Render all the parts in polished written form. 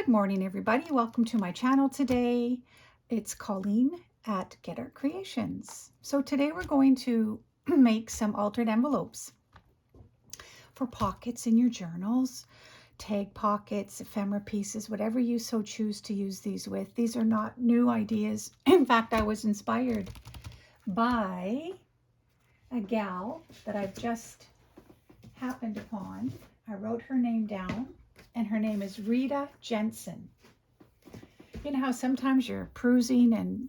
Good morning, everybody. Welcome to my channel today. It's Colleen at Get Art Creations. So today we're going to make some altered envelopes for pockets in your journals, tag pockets, ephemera pieces, whatever you so choose to use these with. These are not new ideas. In fact, I was inspired by a gal that I've just happened upon. I wrote her name down, and her name is Rita Jensen. You know how sometimes you're perusing and,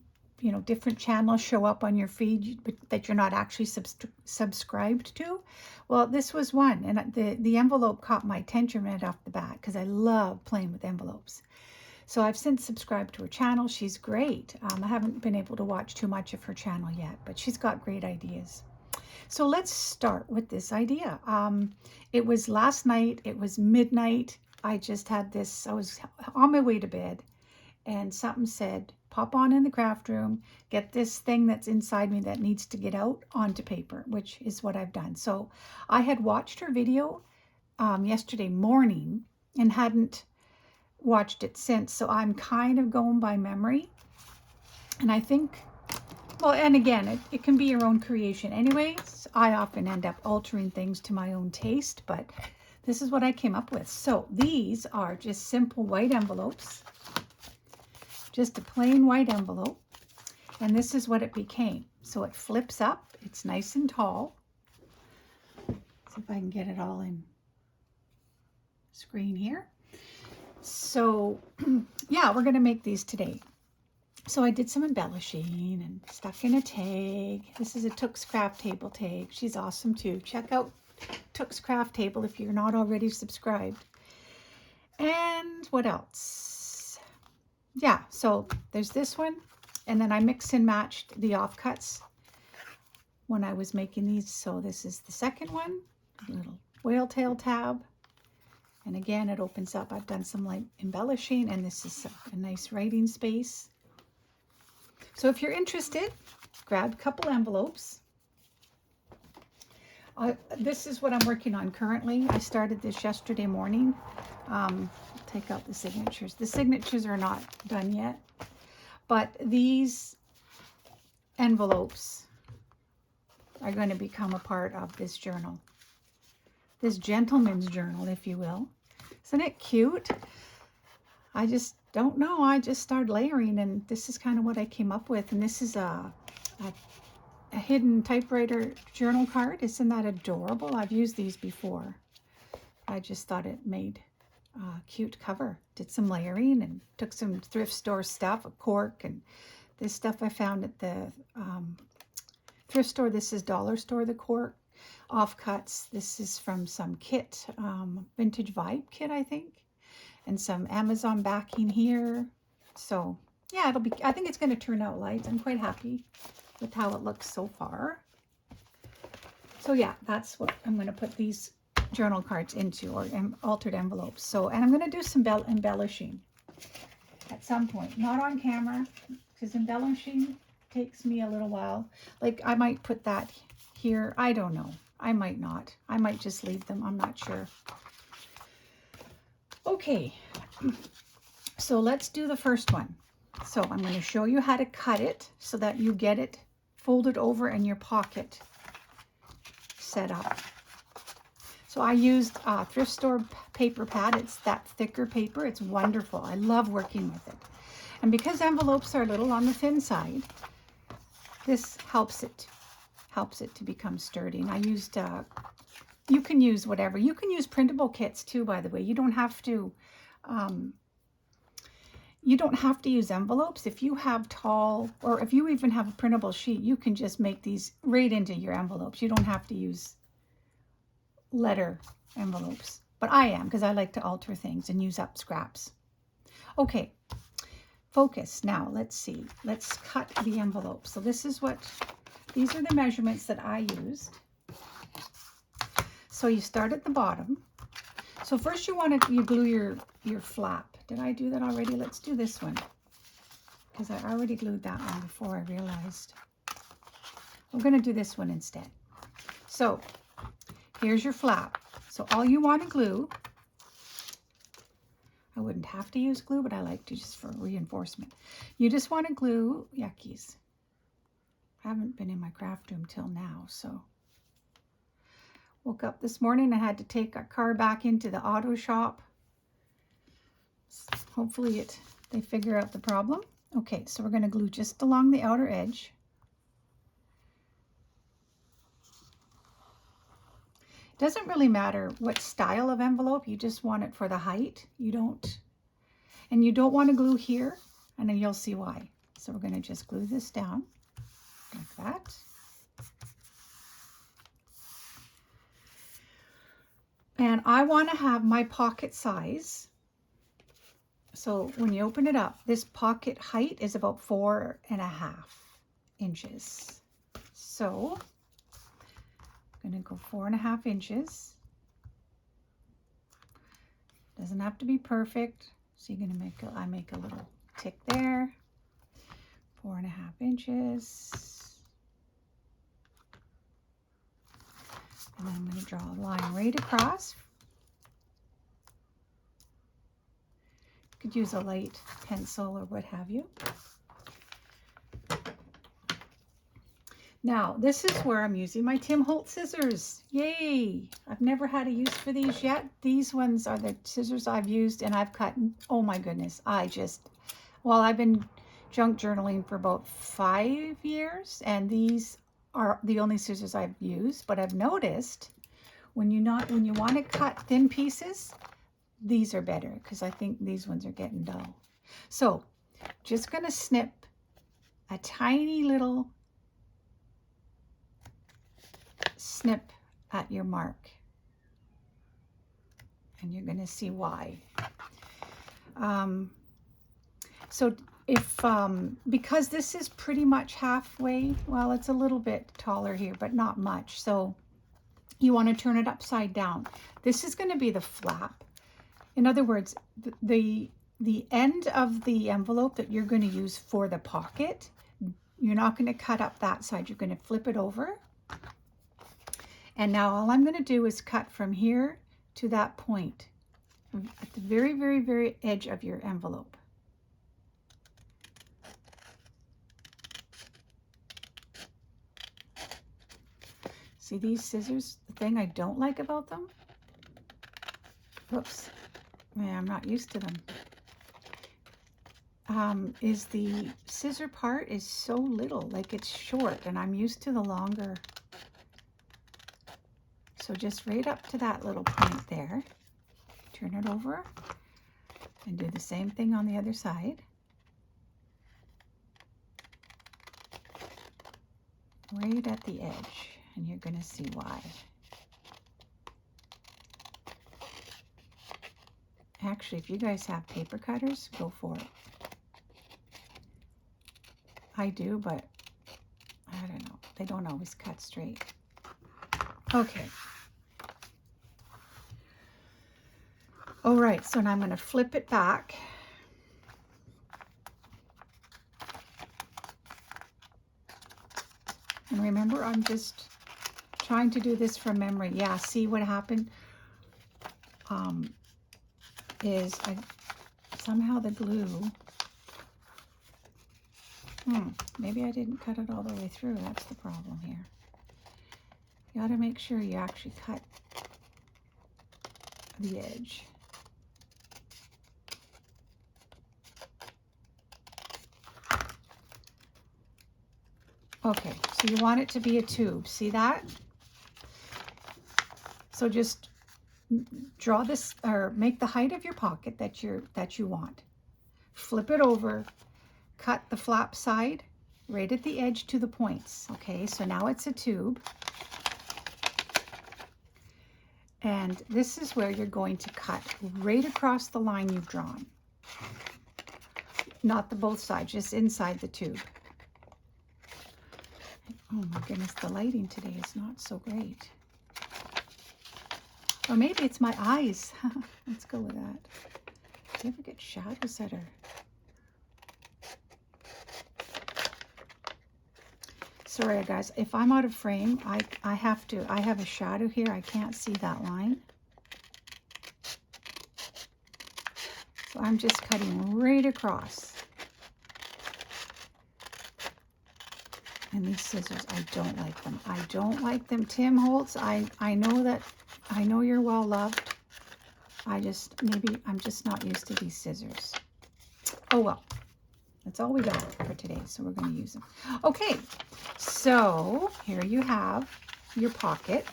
different channels show up on your feed that you're not actually subscribed to? Well, this was one, and the envelope caught my attention right off the bat because I love playing with envelopes. So I've since subscribed to her channel. She's great. I haven't been able to watch too much of her channel yet, but she's got great ideas. So let's start with this idea. It was last night. It was midnight. I just had this, I was on my way to bed, and something said, pop on in the craft room, get this thing that's inside me that needs to get out onto paper, which is what I've done. So I had watched her video yesterday morning and hadn't watched it since. So I'm kind of going by memory. And I think, well, and again, it can be your own creation anyways. I often end up altering things to my own taste, but this is what I came up with. So these are just simple white envelopes, just a plain white envelope. And this is what it became. So it flips up. It's nice and tall. See if I can get it all in screen here. So yeah, we're going to make these today. So I did some embellishing and stuck in a tag. This is a Tooks Craft Table tag. She's awesome too. Check out Tooks Craft Table if you're not already subscribed. And what else? Yeah, so there's this one. And then I mixed and matched the offcuts when I was making these. So this is the second one, a little whale tail tab. And again, it opens up. I've done some light embellishing, and this is a nice writing space. So if you're interested, grab a couple envelopes. This is what I'm working on currently. I started this yesterday morning. Take out the signatures. The signatures are not done yet, but these envelopes are going to become a part of this journal. This gentleman's journal, if you will. Isn't it cute? I just don't know. I just started layering, and this is kind of what I came up with. And this is a hidden typewriter journal card. Isn't that adorable? I've used these before. I just thought it made a cute cover. Did some layering and took some thrift store stuff, a cork, and this stuff I found at the thrift store. This is Dollar Store, the cork. Offcuts. This is from some kit, vintage vibe kit, I think. And some Amazon backing here. So yeah, I think it's going to turn out light. I'm quite happy with how it looks so far. So yeah, that's what I'm going to put these journal cards into, or altered envelopes. So, and I'm going to do some embellishing at some point, not on camera, because embellishing takes me a little while. Like I might put that here. I don't know. I might not. I might just leave them. I'm not sure. Okay, so let's do the first one. So I'm going to show you how to cut it so that you get it folded over in your pocket set up. So I used thrift store paper pad. It's that thicker paper. It's wonderful. I love working with it. And because envelopes are a little on the thin side, this helps it to become sturdy. And I used you can use whatever. You can use printable kits too, by the way. You don't have to use envelopes. If you have tall, or if you even have a printable sheet, you can just make these right into your envelopes. You don't have to use letter envelopes. But I am, because I like to alter things and use up scraps. Okay, focus. Now, let's see. Let's cut the envelope. So these are the measurements that I used. So you start at the bottom. So first you glue your flap. Did I do that already? Let's do this one, because I already glued that one before I realized. We're going to do this one instead. So here's your flap. So all you want to glue, I wouldn't have to use glue, but I like to just for reinforcement. You just want to glue, yuckies. I haven't been in my craft room till now, so. Woke up this morning, I had to take our car back into the auto shop. Hopefully they figure out the problem. Okay, so we're going to glue just along the outer edge. It doesn't really matter what style of envelope, you just want it for the height. You don't want to glue here, and then you'll see why. So we're going to just glue this down like that. And I want to have my pocket size. So when you open it up, this pocket height is about 4.5 inches. So I'm going to go 4.5 inches. Doesn't have to be perfect. So you're going to I make a little tick there. 4.5 inches. And then I'm going to draw a line right across. You could use a light pencil or what have you. Now, this is where I'm using my Tim Holtz scissors. Yay! I've never had a use for these yet. These ones are the scissors I've used, and I've cut, oh my goodness, well, I've been junk journaling for about 5 years, and these are the only scissors I've used, but I've noticed when you want to cut thin pieces, these are better, because I think these ones are getting dull. So, just going to snip a tiny little snip at your mark, and you're going to see why. So if because this is pretty much halfway, well, it's a little bit taller here, but not much, so you want to turn it upside down. This is going to be the flap. In other words, the end of the envelope that you're going to use for the pocket, you're not going to cut up that side. You're going to flip it over. And now all I'm going to do is cut from here to that point at the very, very, very edge of your envelope. See these scissors? The thing I don't like about them, whoops, yeah, I'm not used to them, is the scissor part is so little, like it's short, and I'm used to the longer. So just right up to that little point there, turn it over and do the same thing on the other side. Right at the edge, and you're going to see why. Actually, if you guys have paper cutters, go for it. I do, but I don't know. They don't always cut straight. Okay. All right, so now I'm going to flip it back. And remember, I'm just trying to do this from memory. Yeah, see what happened? Is somehow the glue, maybe I didn't cut it all the way through. That's the problem here. You got to make sure you actually cut the edge. Okay, so you want it to be a tube. See that? So just draw this, or make the height of your pocket that you want. Flip it over, cut the flap side right at the edge to the points. Okay, so now it's a tube. And this is where you're going to cut right across the line you've drawn. Not the both sides, just inside the tube. Oh my goodness, the lighting today is not so great. Or maybe it's my eyes. Let's go with that. Do you ever get shadows that are... Sorry guys, if I'm out of frame, I have a shadow here. I can't see that line. So I'm just cutting right across. And these scissors, I don't like them. I don't like them. Tim Holtz, I know you're well loved. Maybe I'm just not used to these scissors. Oh well, that's all we got for today, so we're going to use them. Okay, so here you have your pocket.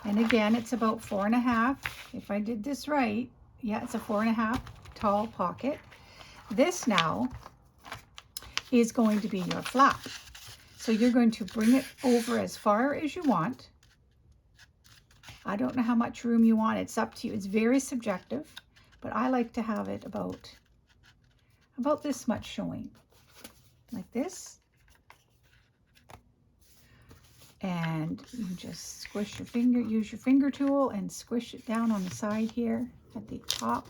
And again, it's about 4.5. If I did this right, yeah, it's a 4.5 tall pocket. This now is going to be your flap. So you're going to bring it over as far as you want. I don't know how much room you want. It's up to you. It's very subjective, but I like to have it about this much showing, like this. And you just squish your finger, use your finger tool and squish it down on the side here at the top.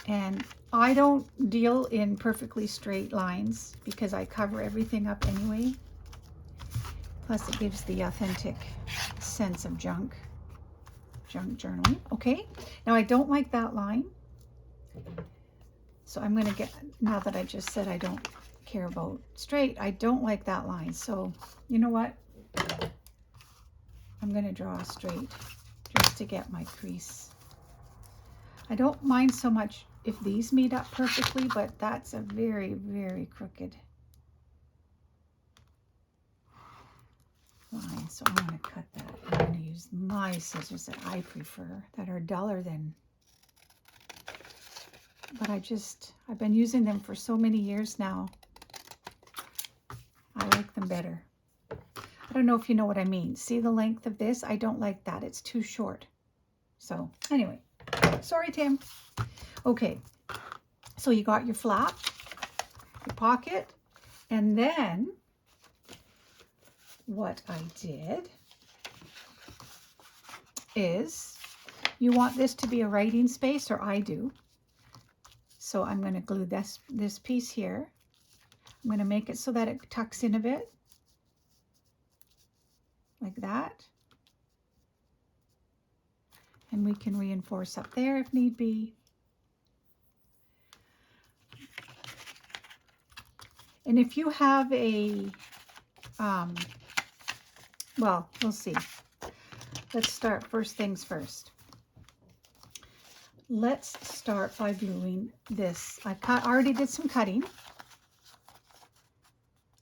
And I don't deal in perfectly straight lines because I cover everything up anyway. Plus it gives the authentic sense of junk journaling. Okay, now I don't like that line. So I'm going to get, now that I just said I don't care about straight, I don't like that line. So you know what? I'm going to draw straight just to get my crease. I don't mind so much if these meet up perfectly, but that's a very, very crooked line. So I'm going to cut that. I'm going to use my scissors that I prefer, that are duller than, but I've been using them for so many years now. I like them better. I don't know if you know what I mean. See the length of this? I don't like that. It's too short. So anyway, sorry, Tim. Okay, so you got your flap, your pocket, and then what I did is, you want this to be a writing space, or I do. So I'm going to glue this piece here. I'm going to make it so that it tucks in a bit, like that. And we can reinforce up there if need be. And if you have a, well, we'll see. Let's start first things first. Let's start by gluing this. I already did some cutting.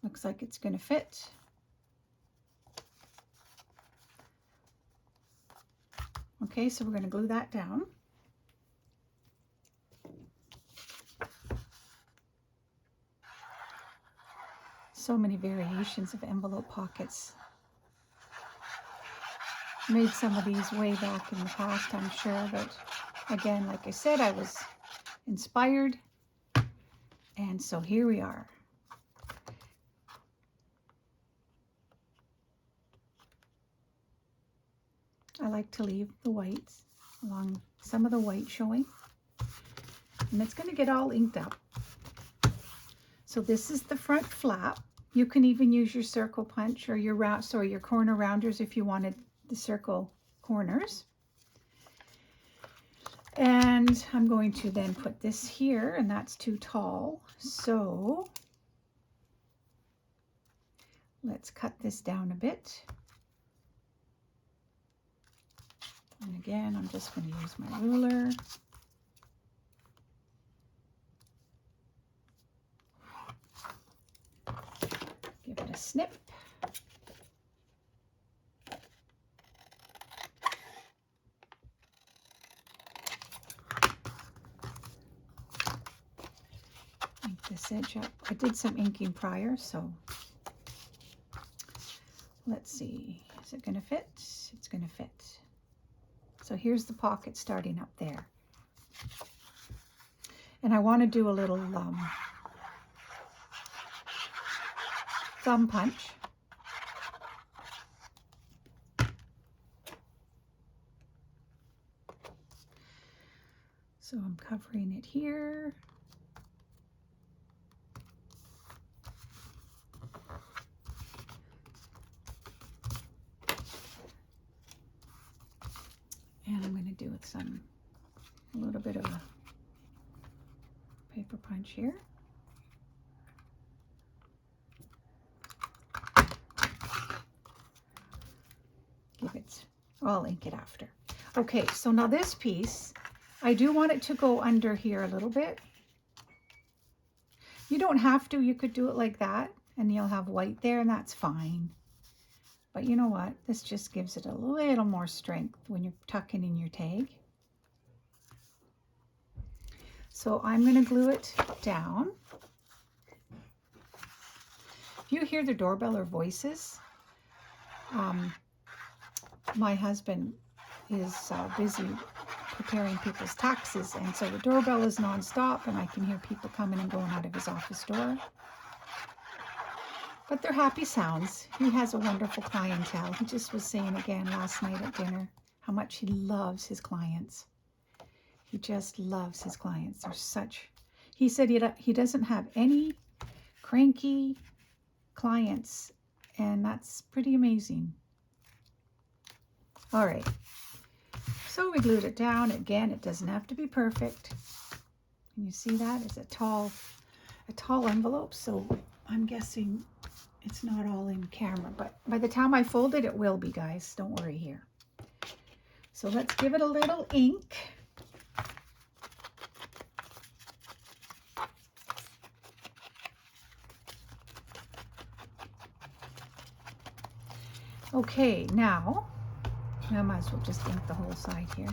Looks like it's going to fit. Okay, so we're going to glue that down. So many variations of envelope pockets. Made some of these way back in the past, I'm sure, but again, like I said, I was inspired, and so here we are. I like to leave the whites along, some of the white showing, and it's going to get all inked up. So this is the front flap. You can even use your circle punch or your your corner rounders if you wanted the circle corners. And I'm going to then put this here, and that's too tall. So let's cut this down a bit. And again, I'm just going to use my ruler. Give it a snip. Ink this edge up. I did some inking prior, so let's see. Is it going to fit? It's going to fit. So here's the pocket starting up there. And I want to do a little thumb punch. So I'm covering it here. with a little bit of a paper punch here. I'll ink it after. Okay, so now this piece, I do want it to go under here a little bit. You don't have to, you could do it like that and you'll have white there and that's fine. But you know what? This just gives it a little more strength when you're tucking in your tag. So I'm going to glue it down. If you hear the doorbell or voices, my husband is busy preparing people's taxes, and so the doorbell is non-stop and I can hear people coming and going out of his office door. But they're happy sounds. He has a wonderful clientele. He just was saying again last night at dinner how much he loves his clients. He just loves his clients. They're such... He said he doesn't have any cranky clients, and that's pretty amazing. All right, so we glued it down. Again, it doesn't have to be perfect. Can you see that? It's a tall envelope, so I'm guessing it's not all in camera, but by the time I fold it, it will be, guys. Don't worry here. So let's give it a little ink. Okay, now I might as well just ink the whole side here.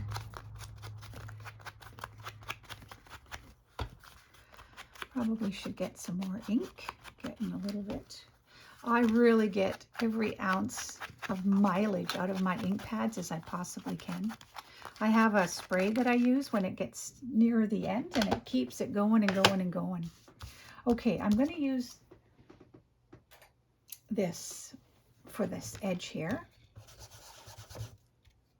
Probably should get some more ink, getting a little bit. I really get every ounce of mileage out of my ink pads as I possibly can. I have a spray that I use when it gets near the end and it keeps it going and going and going. Okay, I'm going to use this for this edge here.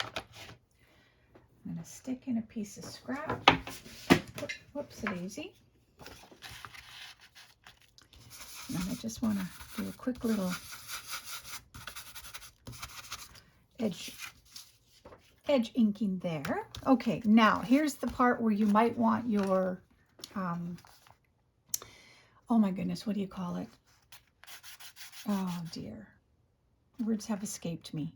I'm going to stick in a piece of scrap. Whoops-a-daisy. And I just want to do a quick little edge inking there. Okay, now here's the part where you might want your, oh my goodness, what do you call it? Oh dear, words have escaped me.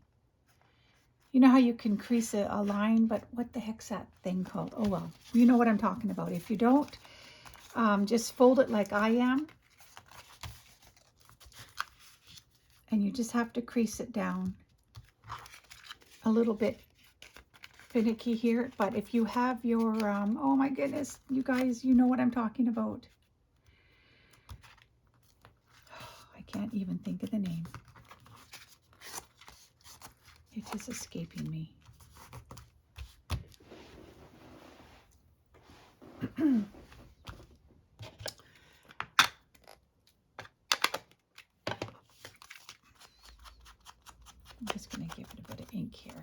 You know how you can crease a line, but what the heck's that thing called? Oh well, you know what I'm talking about. If you don't, just fold it like I am. And you just have to crease it down a little bit finicky here. But if you have your, oh my goodness, you guys, you know what I'm talking about. I can't even think of the name. It is escaping me. I'm just going to give it a bit of ink here.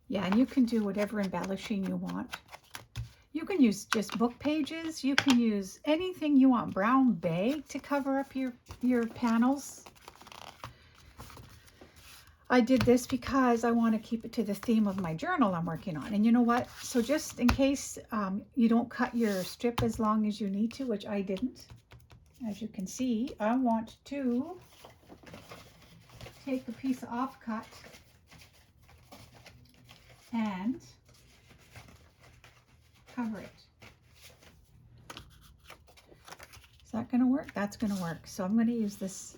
Yeah, and you can do whatever embellishing you want. You can use just book pages. You can use anything you want. Brown bag to cover up your panels. I did this because I want to keep it to the theme of my journal I'm working on. And you know what? So just in case you don't cut your strip as long as you need to, which I didn't, as you can see, I want to take a piece of offcut and cover it. Is that going to work? That's going to work. So I'm going to use this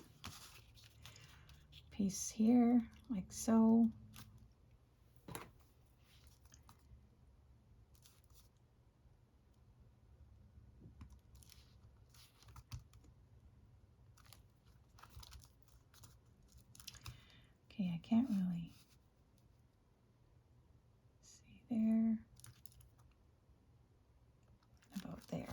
piece here, like so. Okay, I can't really see there. About there.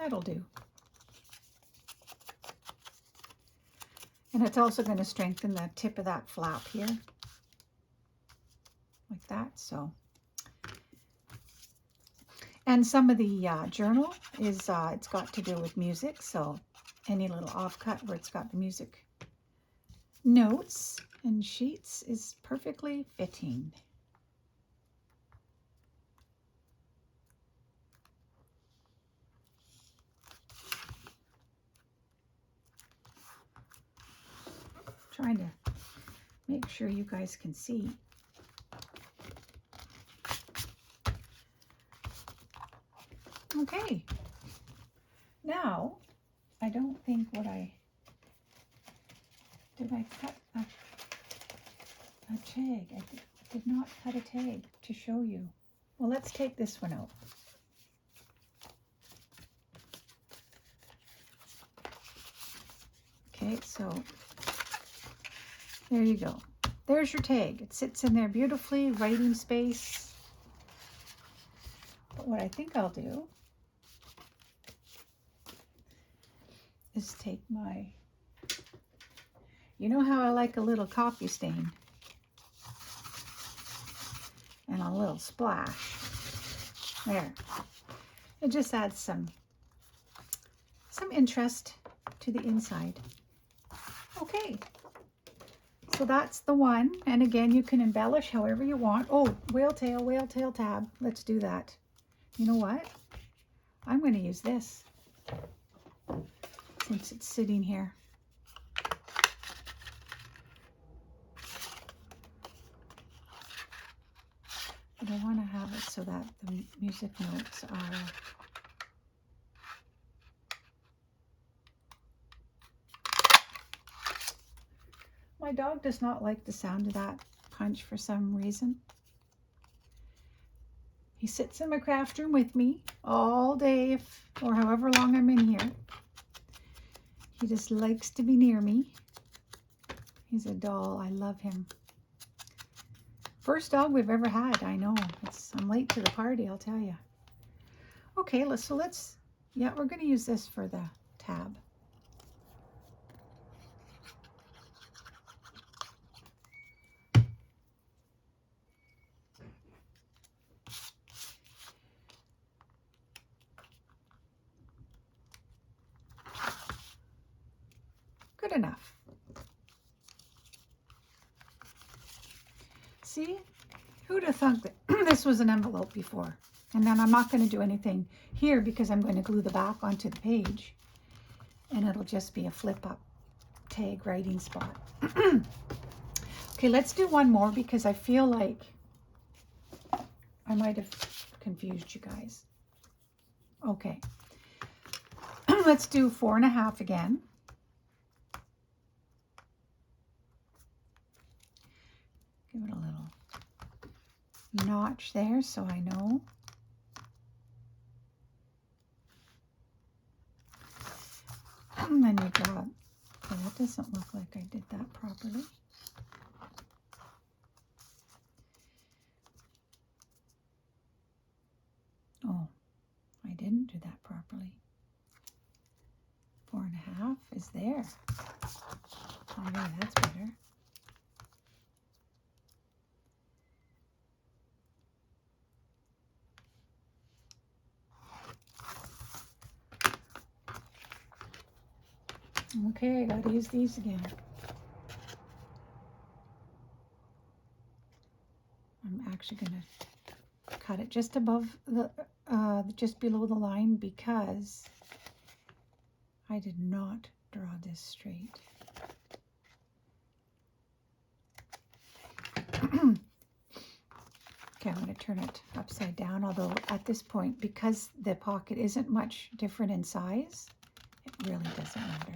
That'll do. And it's also going to strengthen the tip of that flap here. Like that, so. And some of the journal is, it's got to do with music, so any little offcut where it's got the music notes and sheets is perfectly fitting. Trying to make sure you guys can see. Okay, now I don't think did I cut a tag? I did not cut a tag to show you. Well, let's take this one out. Okay, so there you go. There's your tag. It sits in there beautifully, writing space. But what I think I'll do is take my, you know how I like a little coffee stain and a little splash. There. It just adds some interest to the inside. Okay. So that's the one. And again, you can embellish however you want. Oh, whale tail tab. Let's do that. You know what? I'm going to use this since it's sitting here. But I want to have it so that the music notes are my dog does not like the sound of that punch for some reason. He sits in my craft room with me all day or however long I'm in here. He just likes to be near me. He's a doll. I love him. First dog we've ever had. I know. I'm late to the party, I'll tell you. Okay, we're going to use this for the tab. Good enough. See? Who'd have thought that this was an envelope before? And then I'm not going to do anything here because I'm going to glue the back onto the page. And it'll just be a flip up tag writing spot. Okay, let's do one more because I feel like I might have confused you guys. Okay. Let's do 4.5 again. Give it a little notch there so I know. And then you draw. Okay, that doesn't look like I did that properly. Oh, I didn't do that properly. 4.5 is there. Oh, yeah, that's better. Okay, I gotta use these again. I'm actually gonna cut it just above the, just below the line because I did not draw this straight. Okay, I'm going to turn it upside down, although at this point, because the pocket isn't much different in size, it really doesn't matter.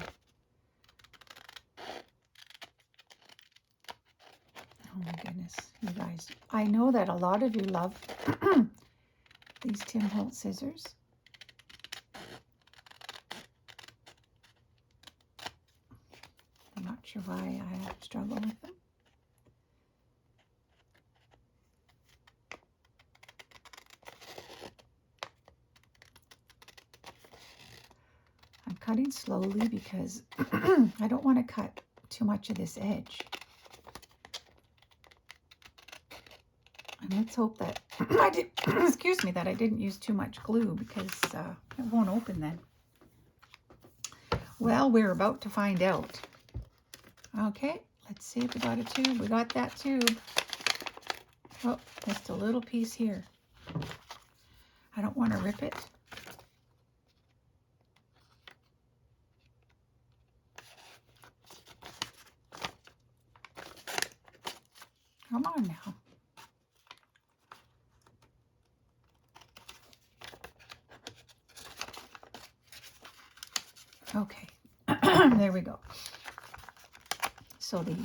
Oh my goodness, you guys. I know that a lot of you love these Tim Holtz scissors. I'm not sure why I struggle with them. cutting slowly because I don't want to cut too much of this edge. And let's hope that I did, excuse me, that I didn't use too much glue because it won't open then. Well, we're about to find out. Okay, let's see if we got a tube. We got that tube. Oh, just a little piece here. I don't want to rip it. Come on now. Okay, there we go. So the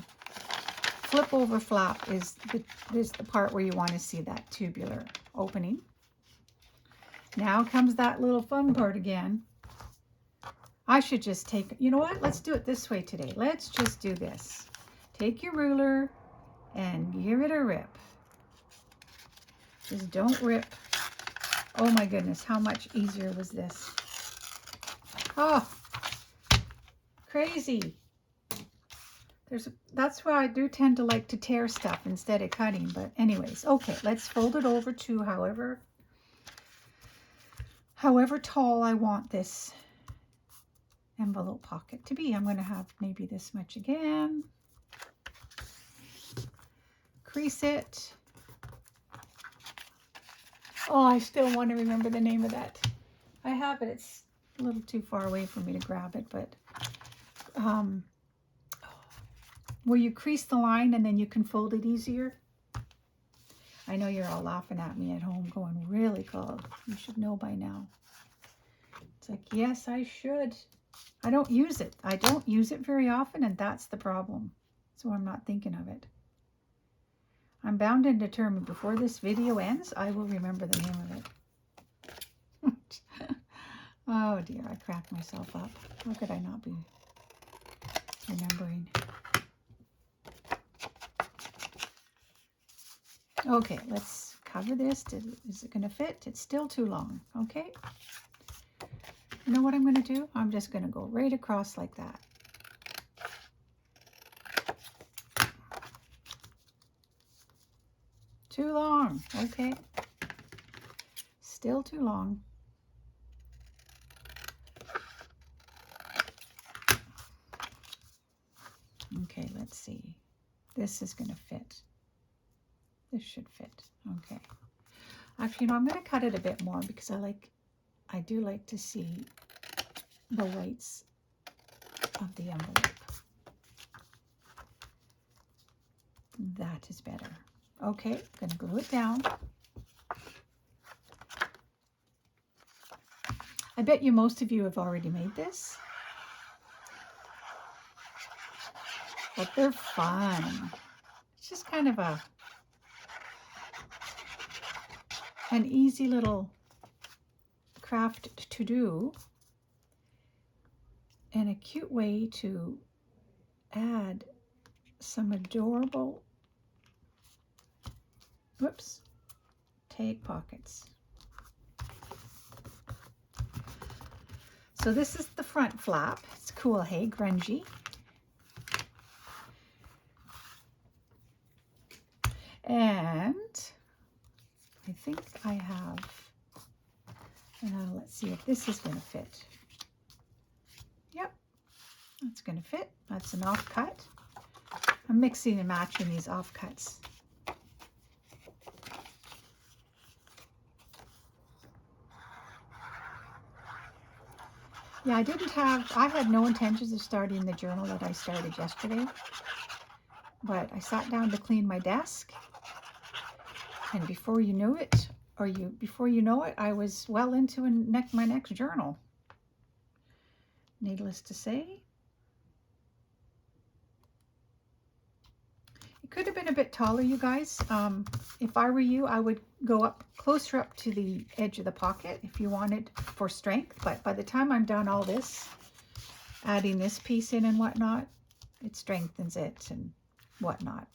flip over flap is the part where you want to see that tubular opening. Now comes that little fun part again. I should just take, you know what? Let's do it this way today. Let's just do this. Take your ruler and give it a rip. Just don't rip. Oh my goodness, how much easier was this? Oh, crazy. That's why I do tend to like to tear stuff instead of cutting. But anyways, okay, let's fold it over to however tall I want this envelope pocket to be. I'm going to have maybe this much again. Crease it. Oh, I still want to remember the name of that. I have it. It's a little too far away for me to grab it, but where you crease the line and then you can fold it easier. I know you're all laughing at me at home going, really, Carl? You should know by now. It's like, yes, I should. I don't use it. I don't use it very often, and that's the problem. So I'm not thinking of it. I'm bound and determined before this video ends, I will remember the name of it. Oh dear, I cracked myself up. How could I not be remembering? Okay, let's cover this. Is it going to fit? It's still too long. Okay. You know what I'm going to do? I'm just going to go right across like that. Too long. Okay. Still too long. Okay, let's see. This is going to fit. This should fit. Okay. Actually, I'm going to cut it a bit more because I do like to see the whites of the envelope. That is better. Okay, I'm going to glue it down. I bet you most of you have already made this. But they're fun. It's just kind of an easy little craft to do and a cute way to add some adorable, tag pockets. So this is the front flap. It's cool, hey, grungy. And I think I have, let's see if this is going to fit. Yep, that's going to fit. That's an offcut. I'm mixing and matching these offcuts. Yeah, I had no intentions of starting the journal that I started yesterday, but I sat down to clean my desk, and before you know it, I was well into my next journal. Needless to say, it could have been a bit taller, you guys. If I were you, I would go up closer up to the edge of the pocket if you wanted for strength. But by the time I'm done all this, adding this piece in and whatnot, it strengthens it and whatnot.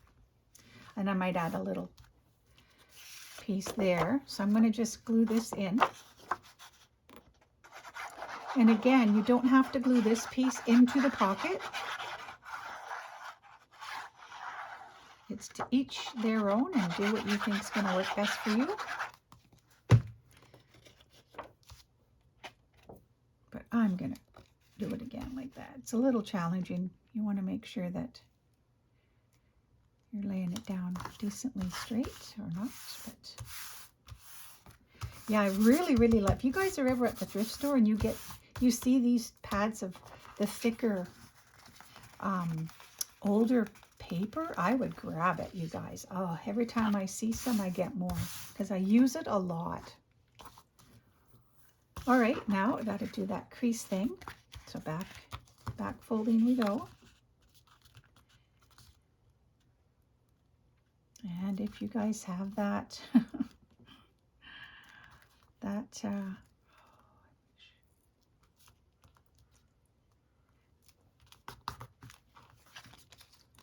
And I might add a little piece there. So I'm going to just glue this in. And again, you don't have to glue this piece into the pocket. It's to each their own, and do what you think is going to work best for you. But I'm going to do it again like that. It's a little challenging. You want to make sure that you're laying it down decently straight, or not, but yeah, I really, really love. If you guys are ever at the thrift store and you see these pads of the thicker, older paper, I would grab it, you guys. Oh, every time I see some, I get more because I use it a lot. All right, now I got to do that crease thing. So back folding we go. And if you guys have that,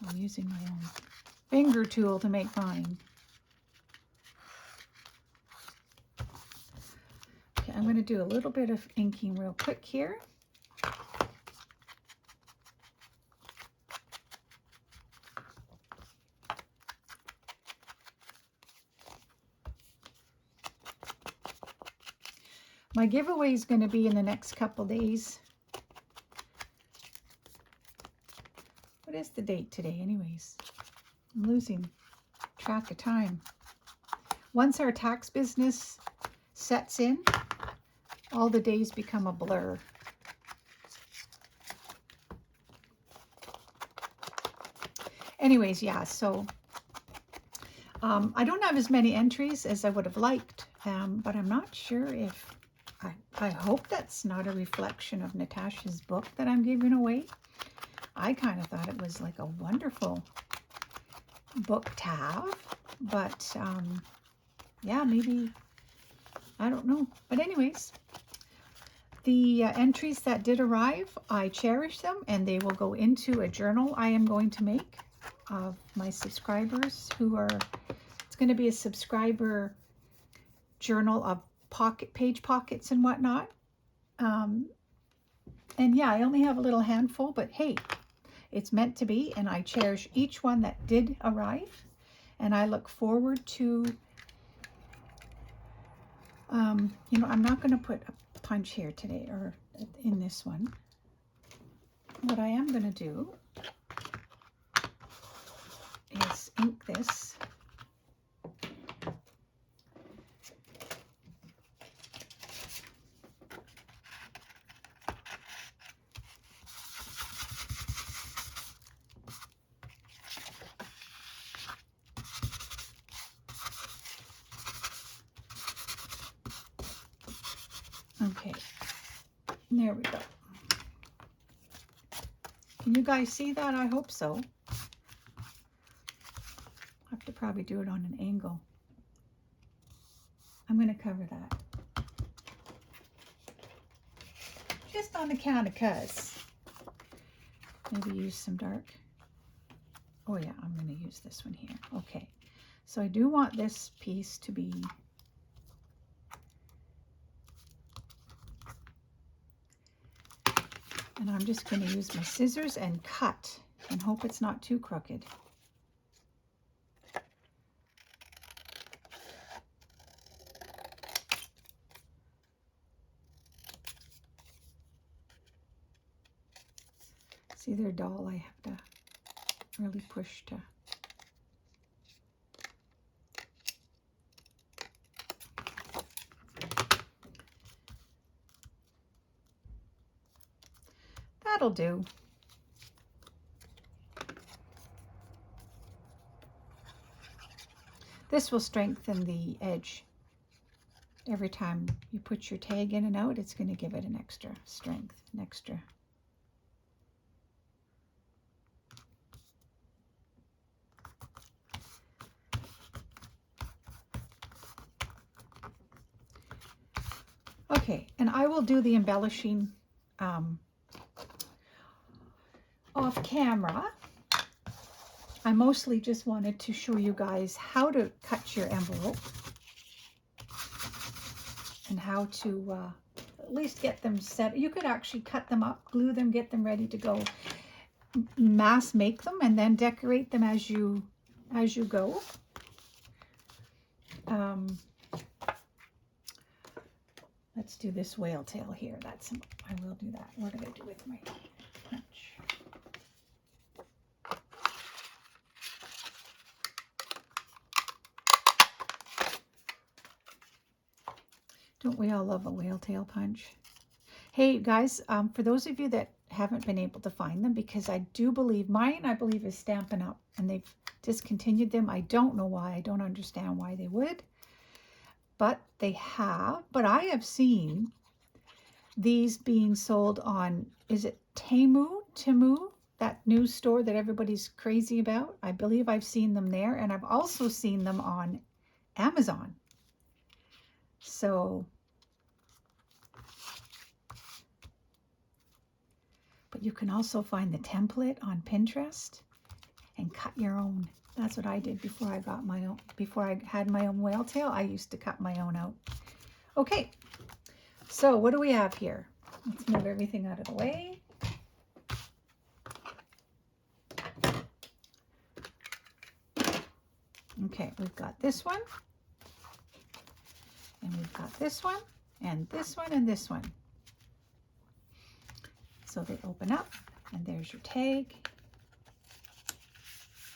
I'm using my own finger tool to make mine. Okay, I'm going to do a little bit of inking real quick here. My giveaway is going to be in the next couple days. What is the date today anyways? I'm losing track of time. Once our tax business sets in, all the days become a blur. Anyways, yeah, so I don't have as many entries as I would have liked, but I'm not sure if, I hope that's not a reflection of Natasha's book that I'm giving away. I kind of thought it was like a wonderful book to have, but yeah, maybe, I don't know. But anyways, the entries that did arrive, I cherish them, and they will go into a journal I am going to make of my subscribers who are, it's going to be a subscriber journal of page pockets and whatnot. And yeah, I only have a little handful, but hey, it's meant to be, and I cherish each one that did arrive, and I look forward to, you know, I'm not going to put a punch here today or in this one. What I am going to do is ink this. Okay, there we go. Can you guys see that? I hope so. I'll have to probably do it on an angle. I'm going to cover that. Just on account of cuz. Maybe use some dark. Oh yeah, I'm going to use this one here. Okay, so I do want this piece to be and I'm just going to use my scissors and cut and hope it's not too crooked. See, they're dull. I have to really push to. That'll do. This will strengthen the edge. Every time you put your tag in and out, it's going to give it an extra strength, an extra. Okay, and I will do the embellishing off camera. I mostly just wanted to show you guys how to cut your envelope and how to at least get them set. You could actually cut them up, glue them, get them ready to go. Mass make them and then decorate them as you go. Let's do this whale tail here. I will do that. What did I do with my punch? Don't we all love a whale tail punch? Hey guys, for those of you that haven't been able to find them, because I do believe mine, I believe, is Stampin' Up, and they've discontinued them. I don't know why. I don't understand why they would, but they have. But I have seen these being sold on, is it Temu, that new store that everybody's crazy about? I believe I've seen them there, and I've also seen them on Amazon. So, but you can also find the template on Pinterest and cut your own. That's what I did before I got my own, before I had my own whale tail. I used to cut my own out. Okay, so what do we have here? Let's move everything out of the way. Okay, we've got this one, and we've got this one, and this one, and this one. So they open up, and there's your tag.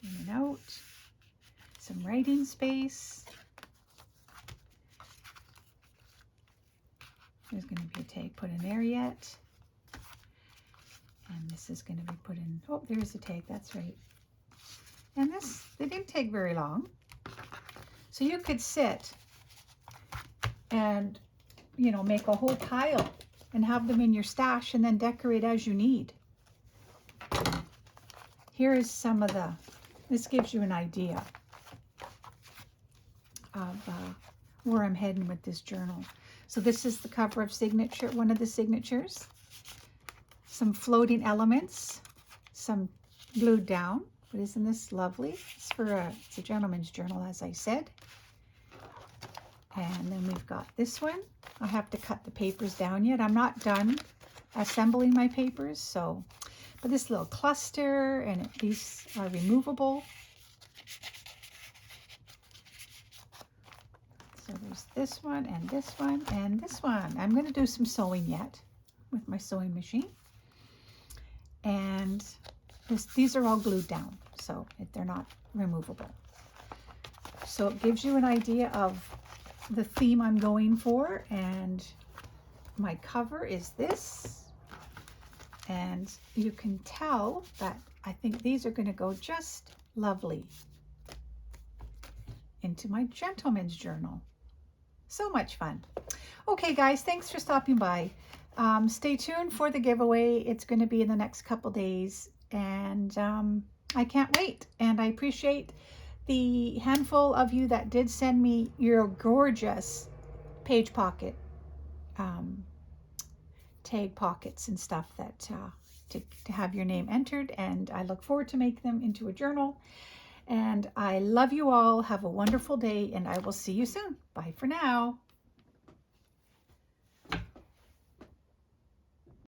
In and out. Some writing space. There's going to be a tag put in there yet. And this is going to be put in. Oh, there's the tag. That's right. And this, they didn't take very long. So you could sit and, you know, make a whole pile and have them in your stash and then decorate as you need. Here is some of the, this gives you an idea of where I'm heading with this journal. So this is the cover of signature, one of the signatures. Some floating elements, some glued down. But isn't this lovely? It's for it's a gentleman's journal, as I said. And then we've got this one. I have to cut the papers down yet. I'm not done assembling my papers, so. But this little cluster, and these are removable. So there's this one, and this one, and this one. I'm going to do some sewing yet with my sewing machine. And these are all glued down, so they're not removable. So it gives you an idea of the theme I'm going for, and my cover is this. And you can tell that I think these are going to go just lovely into my gentleman's journal. So much fun. Okay, guys, thanks for stopping by. Stay tuned for the giveaway. It's going to be in the next couple days, and I can't wait. And I appreciate the handful of you that did send me your gorgeous page pocket tag pockets and stuff that to have your name entered, and I look forward to make them into a journal. And I love you all. Have a wonderful day, and I will see you soon. Bye for now.